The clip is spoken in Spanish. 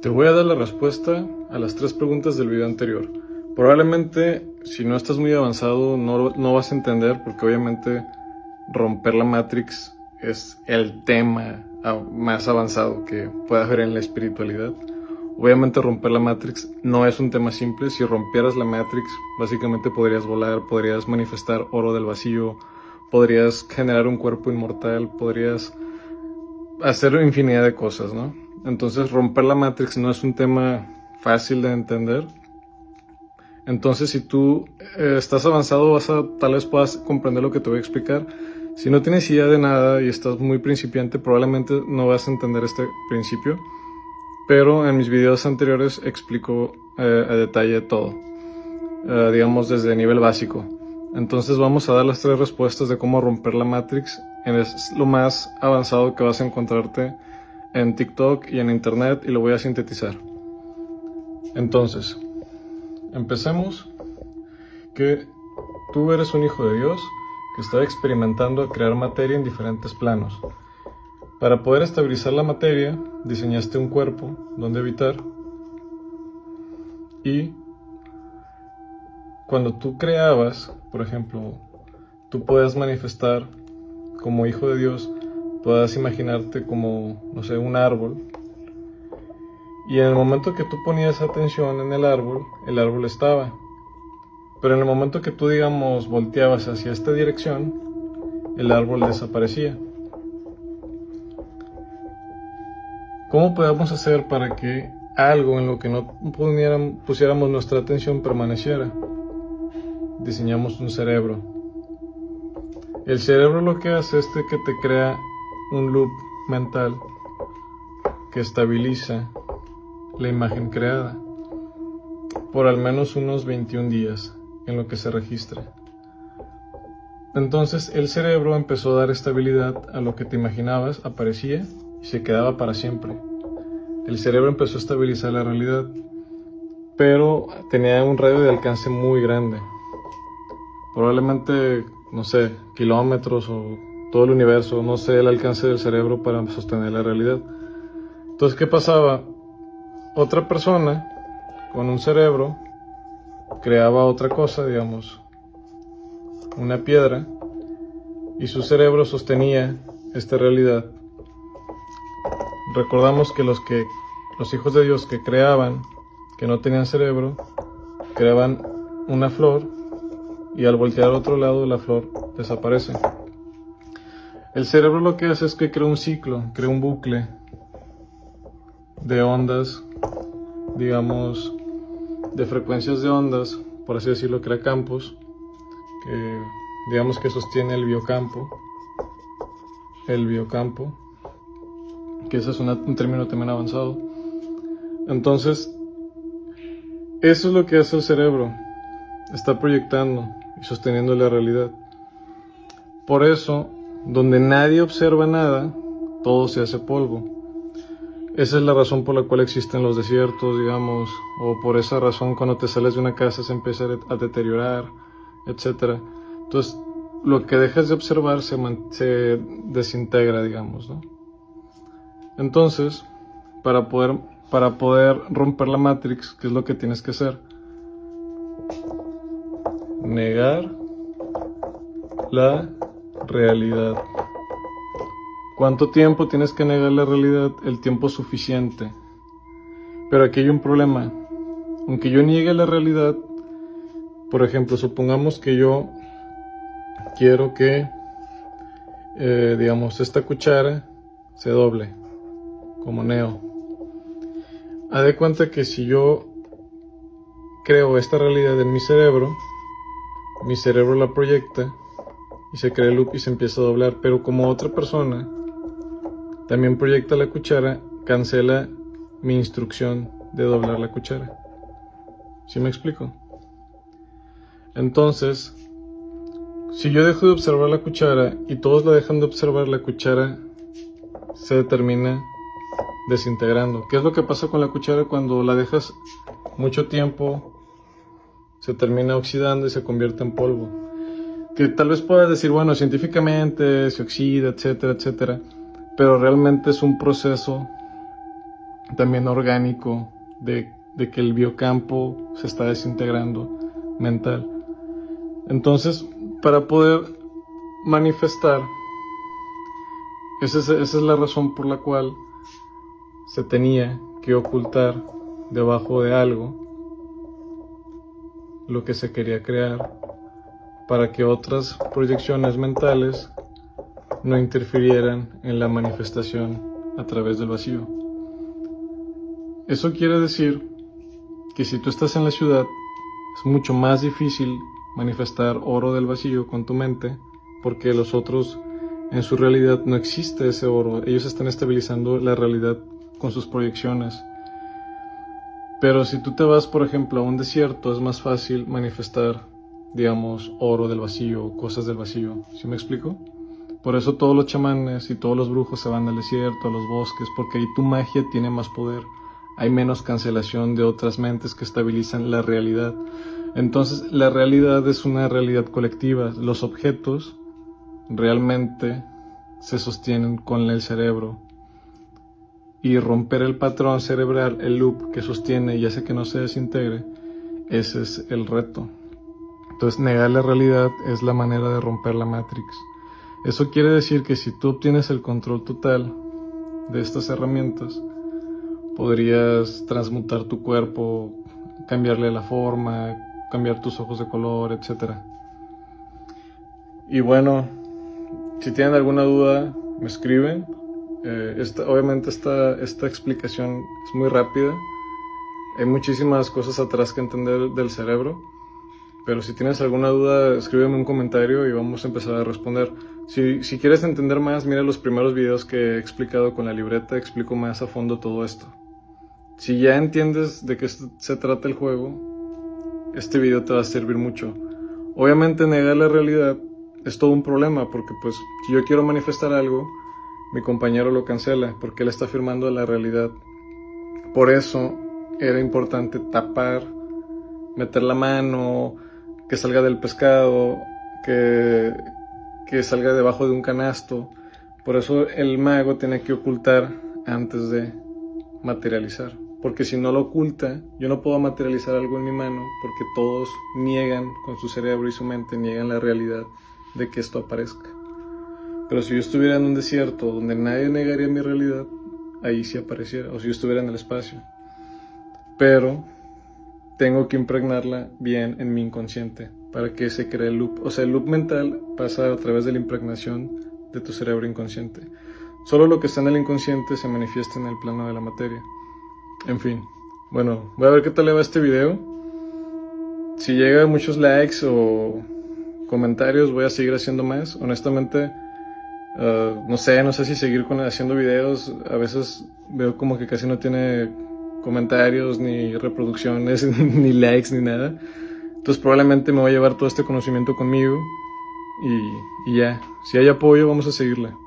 Te voy a dar la respuesta a las 3 preguntas del video anterior. Probablemente, si no estás muy avanzado, no vas a entender, porque obviamente romper la Matrix es el tema más avanzado que pueda haber en la espiritualidad. Obviamente romper la Matrix no es un tema simple. Si rompieras la Matrix, básicamente podrías volar, podrías manifestar oro del vacío, podrías generar un cuerpo inmortal, podrías hacer infinidad de cosas, ¿no? Entonces romper la Matrix no es un tema fácil de entender. Entonces si tú estás avanzado, tal vez puedas comprender lo que te voy a explicar. Si no tienes idea de nada y estás muy principiante, probablemente no vas a entender este principio. Pero en mis videos anteriores explico a detalle todo, digamos desde nivel básico. Entonces vamos a dar las 3 respuestas de cómo romper la Matrix. Es lo más avanzado que vas a encontrarte en TikTok y en internet, y lo voy a sintetizar. Entonces, empecemos. Que tú eres un hijo de Dios que está experimentando crear materia en diferentes planos. Para poder estabilizar la materia, diseñaste un cuerpo donde habitar, y cuando tú creabas, por ejemplo, tú puedes manifestar como hijo de Dios, puedas imaginarte como, no sé, un árbol, y en el momento que tú ponías atención en el árbol estaba. Pero en el momento que tú, digamos, volteabas hacia esta dirección, el árbol desaparecía. ¿Cómo podemos hacer para que algo en lo que no pusiéramos nuestra atención permaneciera? Diseñamos un cerebro. El cerebro lo que hace es que te crea un loop mental que estabiliza la imagen creada por al menos unos 21 días en lo que se registra. Entonces el cerebro empezó a dar estabilidad a lo que te imaginabas, aparecía y se quedaba para siempre. El cerebro empezó a estabilizar la realidad, pero tenía un radio de alcance muy grande. Probablemente, no sé, kilómetros o todo el universo, no sé el alcance del cerebro para sostener la realidad. Entonces, ¿qué pasaba? Otra persona con un cerebro creaba otra cosa, digamos, una piedra, y su cerebro sostenía esta realidad. Recordamos que los hijos de Dios que creaban, que no tenían cerebro, creaban una flor, y al voltear al otro lado la flor desaparece. El cerebro lo que hace es que crea un ciclo, crea un bucle de ondas, digamos, de frecuencias de ondas, por así decirlo, crea campos, que digamos que sostiene el biocampo, que ese es un término también avanzado. Entonces, eso es lo que hace el cerebro, está proyectando y sosteniendo la realidad. Por eso, donde nadie observa nada, todo se hace polvo. Esa es la razón por la cual existen los desiertos, digamos, o por esa razón cuando te sales de una casa se empieza a deteriorar, etc. Entonces, lo que dejas de observar se desintegra, digamos, ¿no? Entonces, para poder romper la Matrix, ¿qué es lo que tienes que hacer? Negar la realidad. ¿Cuánto tiempo tienes que negar la realidad? El tiempo suficiente. Pero aquí hay un problema. Aunque yo niegue la realidad, por ejemplo, supongamos que yo quiero que, digamos, esta cuchara se doble, como Neo. Haz de cuenta que si yo creo esta realidad en mi cerebro la proyecta y se crea el loop y se empieza a doblar, pero como otra persona también proyecta la cuchara, cancela mi instrucción de doblar la cuchara. ¿Sí me explico? Entonces, si yo dejo de observar la cuchara y todos la dejan de observar, la cuchara se termina desintegrando. ¿Qué es lo que pasa con la cuchara cuando la dejas mucho tiempo? Se termina oxidando y se convierte en polvo. Que tal vez puedas decir, bueno, científicamente se oxida, etcétera, etcétera. Pero realmente es un proceso también orgánico, de que el biocampo se está desintegrando mental. Entonces, para poder manifestar, esa es la razón por la cual se tenía que ocultar debajo de algo lo que se quería crear, para que otras proyecciones mentales no interfirieran en la manifestación a través del vacío. Eso quiere decir que si tú estás en la ciudad, es mucho más difícil manifestar oro del vacío con tu mente, porque los otros, en su realidad, no existe ese oro. Ellos están estabilizando la realidad con sus proyecciones. Pero si tú te vas, por ejemplo, a un desierto, es más fácil manifestar, digamos, oro del vacío, cosas del vacío. ¿Sí me explico? Por eso todos los chamanes y todos los brujos se van al desierto, a los bosques, porque ahí tu magia tiene más poder. Hay menos cancelación de otras mentes que estabilizan la realidad. Entonces, la realidad es una realidad colectiva. Los objetos realmente se sostienen con el cerebro. Y romper el patrón cerebral, el loop que sostiene y hace que no se desintegre, ese es el reto. Entonces, negar la realidad es la manera de romper la Matrix. Eso quiere decir que si tú obtienes el control total de estas herramientas, podrías transmutar tu cuerpo, cambiarle la forma, cambiar tus ojos de color, etc. Y bueno, si tienen alguna duda, me escriben. Obviamente esta explicación es muy rápida. Hay muchísimas cosas atrás que entender del cerebro. Pero si tienes alguna duda, escríbeme un comentario y vamos a empezar a responder. Si quieres entender más, mira los primeros videos que he explicado con la libreta, explico más a fondo todo esto. Si ya entiendes de qué se trata el juego, este video te va a servir mucho. Obviamente negar la realidad es todo un problema, porque pues si yo quiero manifestar algo, mi compañero lo cancela, porque él está afirmando la realidad. Por eso era importante tapar, meter la mano, que salga del pescado, que salga debajo de un canasto. Por eso el mago tiene que ocultar antes de materializar, porque si no lo oculta, yo no puedo materializar algo en mi mano, porque todos niegan con su cerebro y su mente, niegan la realidad de que esto aparezca. Pero si yo estuviera en un desierto donde nadie negaría mi realidad, ahí sí apareciera, o si yo estuviera en el espacio. Pero tengo que impregnarla bien en mi inconsciente para que se cree el loop. O sea, el loop mental pasa a través de la impregnación de tu cerebro inconsciente. Solo lo que está en el inconsciente se manifiesta en el plano de la materia. En fin, bueno, voy a ver qué tal le va este video. Si llega a muchos likes o comentarios, voy a seguir haciendo más. Honestamente, no sé si seguir haciendo videos. A veces veo como que casi no tiene comentarios, ni reproducciones, ni likes, ni nada. Entonces probablemente me voy a llevar todo este conocimiento conmigo y ya. Si hay apoyo, vamos a seguirla.